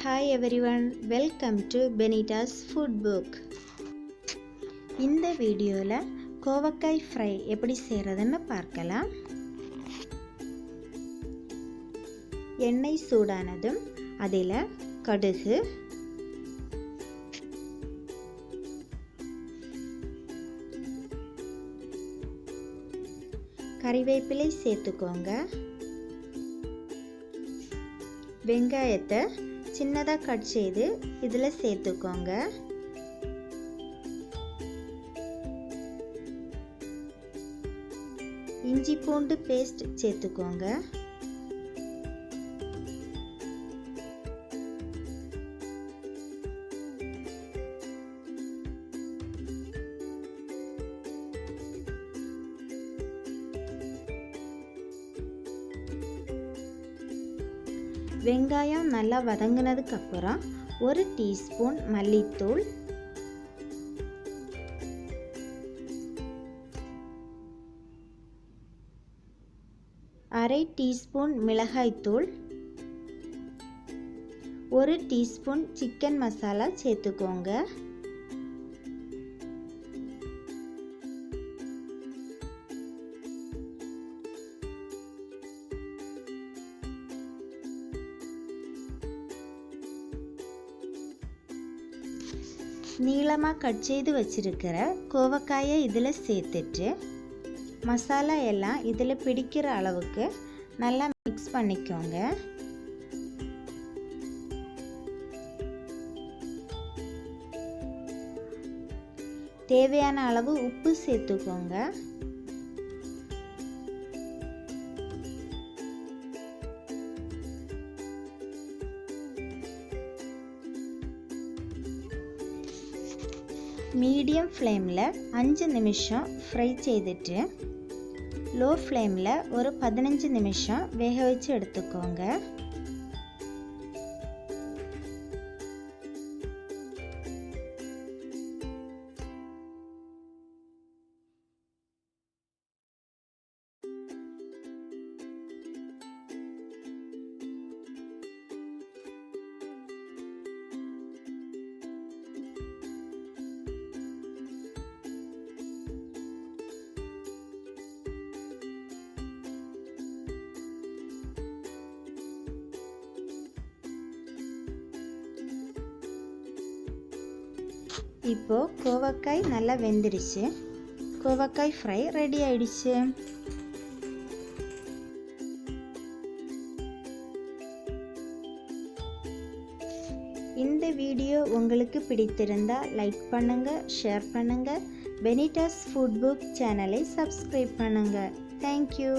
Hi everyone, welcome to Benita's Food Book. இந்த வீடியோல கோவக்காய் ஃப்ரை எப்படி செய்யறதுன்னு பார்க்கலாம். எண்ணெய் சூடானதும் அதில கடுகு, கறிவேப்பிலை சேர்த்துக்கோங்க. வெங்காயத்தை சின்னதாக கட் செய்து இதில் சேர்த்துக்கோங்க. இஞ்சி பூண்டு பேஸ்ட் சேர்த்துக்கோங்க. வெங்காயம் நல்லா வதங்கினதுக்கு அப்புறம் 1 டீஸ்பூன் மல்லித்தூள், 1/2 டீஸ்பூன் மிளகாய்த்தூள், 1 டீஸ்பூன் சிக்கன் மசாலா சேர்த்துக்கோங்க. நீளமாக கட் செய்து வச்சிருக்கிற கோவக்காயை இதில் சேர்த்துட்டு மசாலா எல்லாம் இதில் பிடிக்கிற அளவுக்கு நல்லா மிக்ஸ் பண்ணிக்கோங்க. தேவையான அளவு உப்பு சேர்த்துக்கோங்க. மீடியம் ஃப்ளேமில் 5 நிமிஷம் ஃப்ரை செய்துட்டு லோ ஃப்ளேமில் ஒரு 15 நிமிஷம் வேக வச்சு எடுத்துக்கோங்க. இப்போ கோவக்காய் நல்லா வெந்துடுச்சு. கோவக்காய் ஃப்ரை ரெடி ஆயிடுச்சு. இந்த வீடியோ உங்களுக்கு பிடித்திருந்தா லைக் பண்ணுங்க, ஷேர் பண்ணுங்க. பெனிட்டாஸ் ஃபுட் புக் சேனலை சப்ஸ்கிரைப் பண்ணுங்க. தேங்க்யூ.